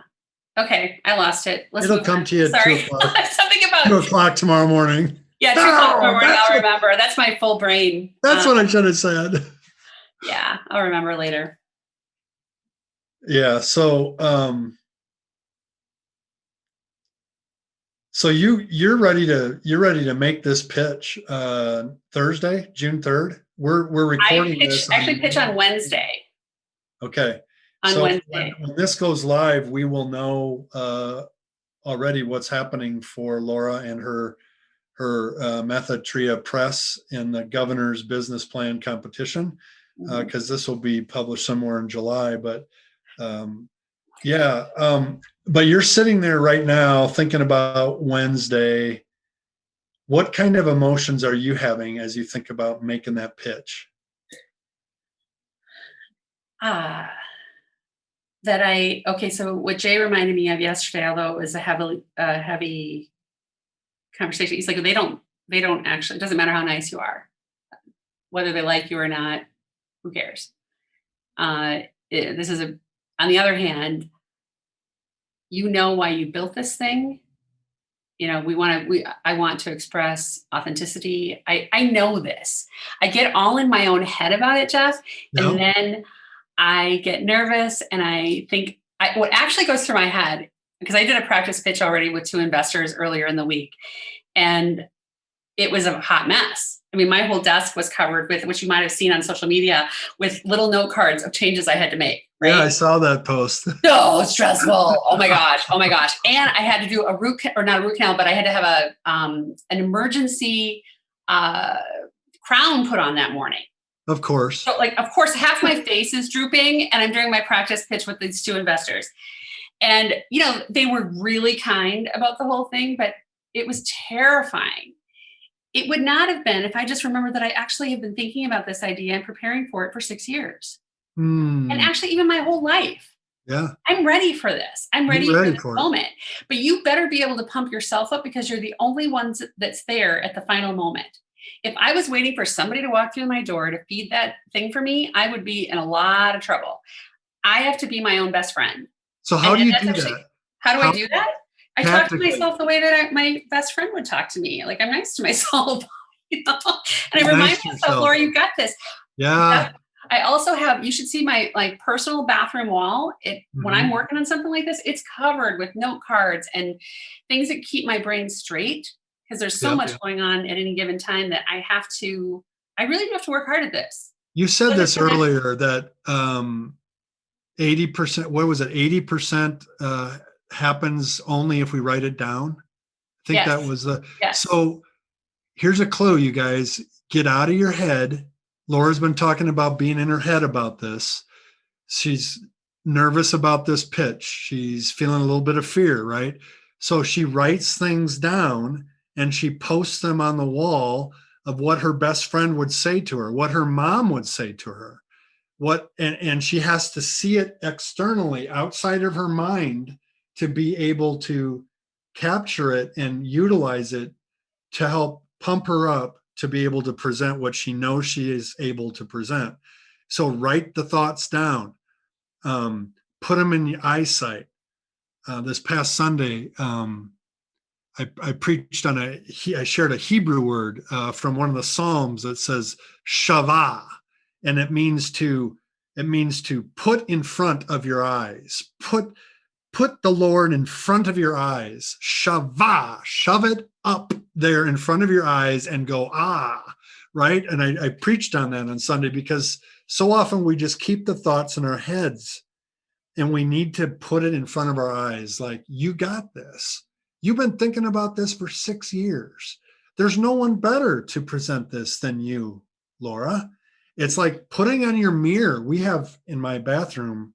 S2: Okay. I lost it.
S1: It'll come to you at 2 o'clock.
S2: Something about
S1: 2 o'clock tomorrow morning.
S2: Yeah, 2 o'clock tomorrow morning. I'll remember. That's my full brain.
S1: That's what I should have said.
S2: Yeah, I'll remember later.
S1: Yeah. So, so you're ready to make this pitch Thursday, June 3rd. We're recording this.
S2: I actually pitch on Wednesday.
S1: Okay.
S2: On Wednesday.
S1: When this goes live, we will know already what's happening for Laura and her Method Tria Press in the governor's business plan competition, because this will be published somewhere in July. But but you're sitting there right now thinking about Wednesday. What kind of emotions are you having as you think about making that pitch?
S2: So what Jay reminded me of yesterday, although it was a heavy conversation, he's like, they don't actually, it doesn't matter how nice you are, whether they like you or not, who cares? On the other hand, why you built this thing, I want to express authenticity. I know this. I get all in my own head about it, Jeff. And
S1: Yeah.
S2: then I get nervous and I think what actually goes through my head, because I did a practice pitch already with 2 investors earlier in the week, and it was a hot mess. I mean, my whole desk was covered with, which you might have seen on social media, with little note cards of changes I had to make. Right?
S1: Yeah, I saw that post.
S2: So stressful. Oh my gosh. Oh my gosh. And I had to do not a root canal, but I had to have an emergency crown put on that morning.
S1: Of course.
S2: So of course, half my face is drooping and I'm doing my practice pitch with these 2 investors. And, they were really kind about the whole thing, but it was terrifying. It would not have been if I just remembered that I actually have been thinking about this idea and preparing for it for 6 years. And actually even my whole life.
S1: Yeah.
S2: I'm ready for this. I'm ready for this
S1: for
S2: moment. But you better be able to pump yourself up because you're the only ones that's there at the final moment. If I was waiting for somebody to walk through my door to feed that thing for me, I would be in a lot of trouble. I have to be my own best friend.
S1: So how do you do that?
S2: How do I do that? I talk to
S1: Tactically.
S2: myself the way that my best friend would talk to me. Like I'm nice to myself, and I remind myself, Laura, you got this.
S1: Yeah.
S2: I also have, you should see my personal bathroom wall. When I'm working on something like this, it's covered with note cards and things that keep my brain straight because there's so much going on at any given time that I really do have to work hard at this.
S1: You said this earlier that 80%, what was it? 80% happens only if we write it down. I think that was so here's a clue, you guys. Get out of your head. Laura's been talking about being in her head about this. She's nervous about this pitch. She's feeling a little bit of fear, right? So she writes things down and she posts them on the wall of what her best friend would say to her, what her mom would say to her, and she has to see it externally outside of her mind to be able to capture it and utilize it to help pump her up to be able to present what she knows she is able to present. So write the thoughts down, put them in your eyesight. This past Sunday, I preached on I shared a Hebrew word from one of the Psalms that says shavah, and it means to put in front of your eyes. Put the Lord in front of your eyes. Shavah, shove it up there in front of your eyes and go, right? And I preached on that on Sunday because so often we just keep the thoughts in our heads and we need to put it in front of our eyes. Like, you got this. You've been thinking about this for 6 years. There's no one better to present this than you, Laura. It's like putting on your mirror. We have in my bathroom,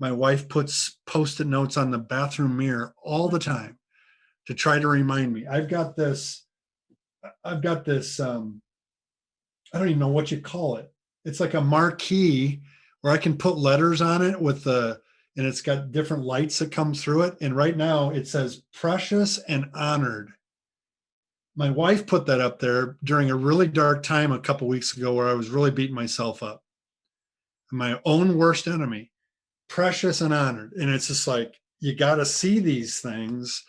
S1: my wife puts Post-it notes on the bathroom mirror all the time to try to remind me. I've got this, I don't even know what you call it. It's like a marquee where I can put letters on it and it's got different lights that come through it. And right now it says precious and honored. My wife put that up there during a really dark time a couple of weeks ago where I was really beating myself up. My own worst enemy. Precious and honored. And it's just like, you got to see these things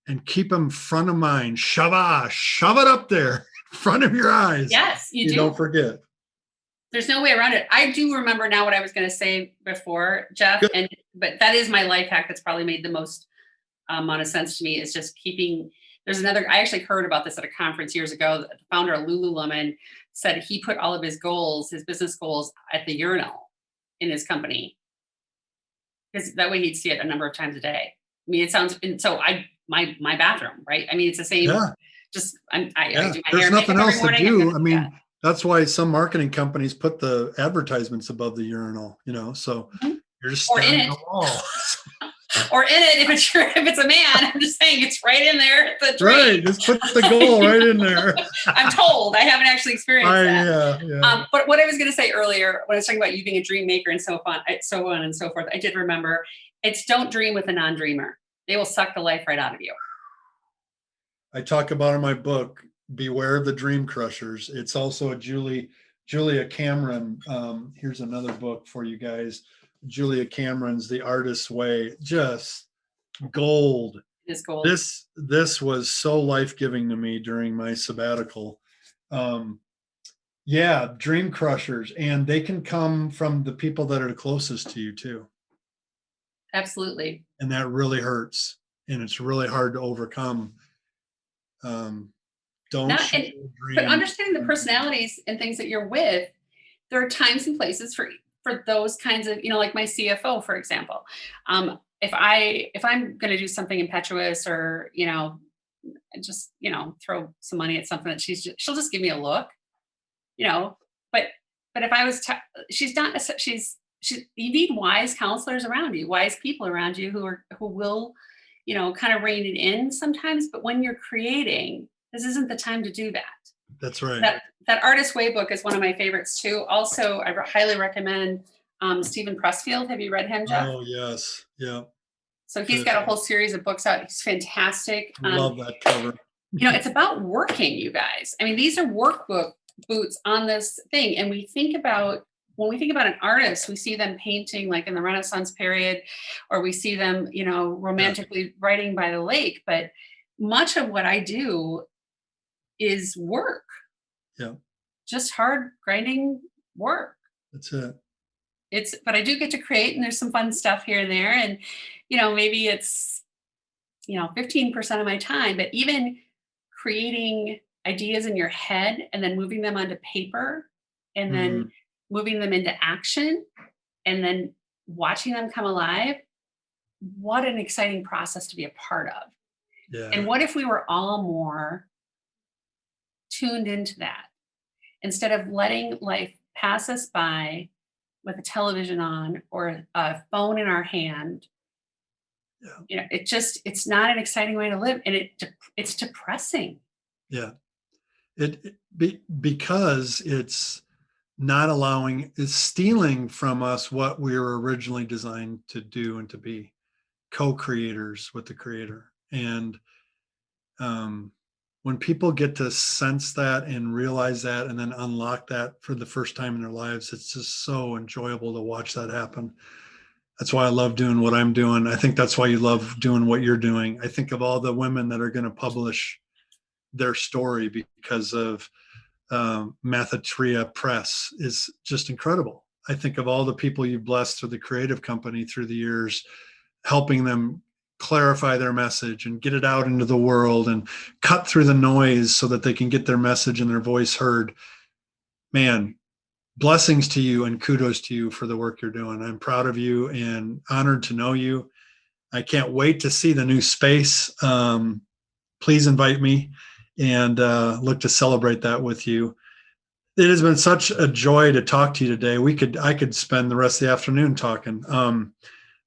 S1: and keep them front of mind. Shove it up there in front of your eyes.
S2: Yes, you do.
S1: Don't forget.
S2: There's no way around it. I do remember now what I was going to say before, Jeff. But that is my life hack that's probably made the most amount of sense to me is just keeping. I actually heard about this at a conference years ago. The founder of Lululemon said he put all of his business goals at the urinal in his company. Because that way he'd see it a number of times a day. I mean, it sounds, and so my bathroom, right? I mean, it's the same.
S1: Yeah.
S2: Just I do my hair.
S1: There's nothing else to do. I mean,
S2: yeah.
S1: That's why some marketing companies put the advertisements above the urinal. So you're just staring at the wall.
S2: Or in it, if it's a man, I'm just saying it's right in there.
S1: Right, just put the goal right in there.
S2: I'm told. I haven't actually experienced that.
S1: Yeah.
S2: But what I was going to say earlier, when I was talking about you being a dream maker and so on and so forth, I did remember it's don't dream with a non-dreamer. They will suck the life right out of you.
S1: I talk about in my book, Beware of the Dream Crushers. It's also a Julia Cameron. Here's another book for you guys. Julia Cameron's The Artist's Way, just gold.
S2: It is gold.
S1: This was so life-giving to me during my sabbatical. Yeah, dream crushers, and they can come from the people that are the closest to you too.
S2: Absolutely.
S1: And that really hurts, and it's really hard to overcome. Don't shoot your
S2: But
S1: dream.
S2: understanding the personalities and things that you're with, there are times and places for those kinds of, like my CFO, for example. If I'm going to do something impetuous or, just, throw some money at something that she'll just give me a look, but if I was, she's not, you need wise counselors around you, wise people around you who will, kind of rein it in sometimes. But when you're creating, this isn't the time to do that.
S1: That's right.
S2: That Artist Way book is one of my favorites too. Also, I highly recommend Stephen Pressfield. Have you read him, Jeff?
S1: Oh, yes. Yeah.
S2: So he's got a whole series of books out. He's fantastic.
S1: Love that cover.
S2: It's about working, you guys. I mean, these are workbook boots on this thing. And when we think about an artist, we see them painting like in the Renaissance period, or we see them, romantically writing by the lake. But much of what I do is work.
S1: Yeah.
S2: Just hard grinding work.
S1: That's it.
S2: But I do get to create, and there's some fun stuff here and there. And, maybe it's, 15% of my time, but even creating ideas in your head and then moving them onto paper and then moving them into action and then watching them come alive. What an exciting process to be a part of.
S1: Yeah.
S2: And what if we were all more tuned into that instead of letting life pass us by with a television on or a phone in our hand?
S1: Yeah.
S2: It's not an exciting way to live, and it's depressing.
S1: Yeah. Because it's it's stealing from us what we were originally designed to do and to be co-creators with the creator. And when people get to sense that and realize that and then unlock that for the first time in their lives, it's just so enjoyable to watch that happen. That's why I love doing what I'm doing. I think that's why you love doing what you're doing. I think of all the women that are going to publish their story because of Mathatria Press is just incredible. I think of all the people you've blessed through the creative company through the years, helping them clarify their message and get it out into the world and cut through the noise so that they can get their message and their voice heard. Man, blessings to you and kudos to you for the work you're doing. I'm proud of you and honored to know you. I can't wait to see the new space. Please invite me and look to celebrate that with you. It has been such a joy to talk to you today. I could spend the rest of the afternoon talking.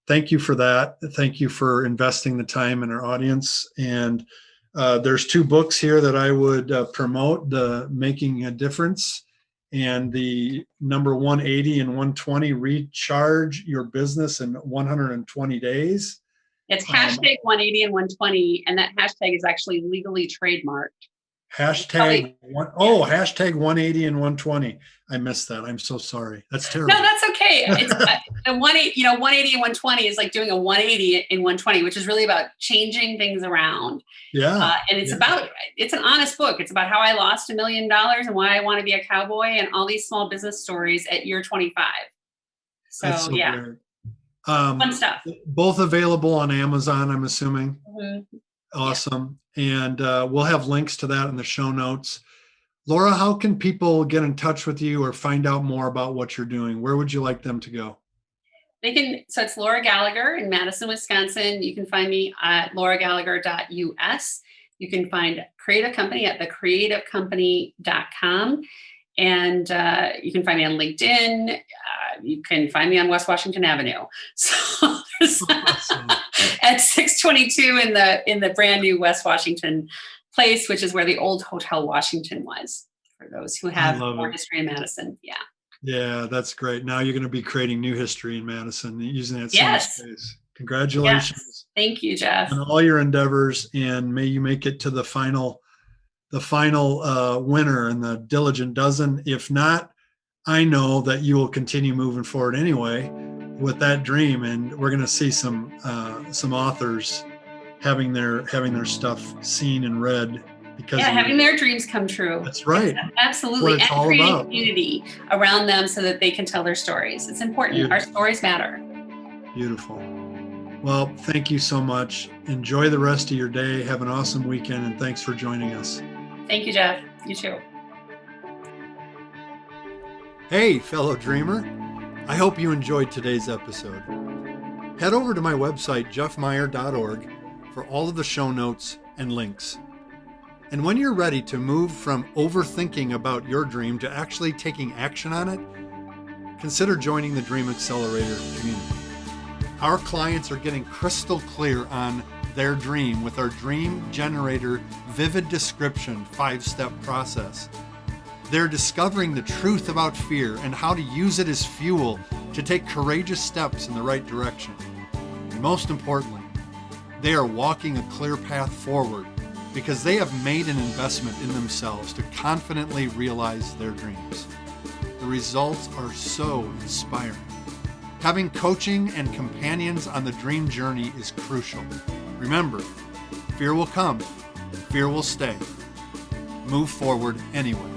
S1: Thank you for that. Thank you for investing the time in our audience. And there's 2 books here that I would promote: the Making a Difference and the number 180 and 120, Recharge Your Business in 120 Days.
S2: It's hashtag 180 and 120, and that hashtag is actually legally trademarked.
S1: Hashtag 180 and 120. I missed that. I'm so sorry. That's terrible.
S2: No, that's okay. It's 180, 180 and 120 is like doing a 180 in 120, which is really about changing things around.
S1: Yeah.
S2: And it's an honest book. It's about how I lost $1 million and why I want to be a cowboy and all these small business stories at year 25. So yeah.
S1: Great.
S2: Fun stuff.
S1: Both available on Amazon, I'm assuming.
S2: Mm-hmm.
S1: Awesome. Yeah. And we'll have links to that in the show notes. Laura, how can people get in touch with you or find out more about what you're doing? Where would you like them to go?
S2: So it's Laura Gallagher in Madison, Wisconsin. You can find me at lauragallagher.us. You can find Creative Company at thecreativecompany.com. And you can find me on LinkedIn. You can find me on West Washington Avenue. So awesome. At 622 in the brand new West Washington place, which is where the old Hotel Washington was, for those who have more history in Madison. Yeah.
S1: Yeah, that's great. Now you're going to be creating new history in Madison using that same space. Congratulations.
S2: Yes. Thank you, Jeff.
S1: On all your endeavors, and may you make it to the final winner in the Diligent Dozen. If not, I know that you will continue moving forward anyway with that dream, and we're going to see some authors having their stuff seen and read because
S2: having their dreams come true.
S1: That's right.
S2: Absolutely.
S1: What it's
S2: and
S1: all
S2: creating
S1: about.
S2: community around them so that they can tell their stories. It's important.
S1: Beautiful.
S2: Our stories matter.
S1: Beautiful. Well, thank you so much. Enjoy the rest of your day. Have an awesome weekend, and thanks for joining us.
S2: Thank you, Jeff. You too.
S1: Hey, fellow dreamer. I hope you enjoyed today's episode. Head over to my website, jeffmeyer.org, for all of the show notes and links. And when you're ready to move from overthinking about your dream to actually taking action on it, consider joining the Dream Accelerator community. Our clients are getting crystal clear on their dream with our Dream Generator Vivid Description 5-step process. They're discovering the truth about fear and how to use it as fuel to take courageous steps in the right direction. And most importantly, they are walking a clear path forward because they have made an investment in themselves to confidently realize their dreams. The results are so inspiring. Having coaching and companions on the dream journey is crucial. Remember, fear will come, fear will stay. Move forward anyway.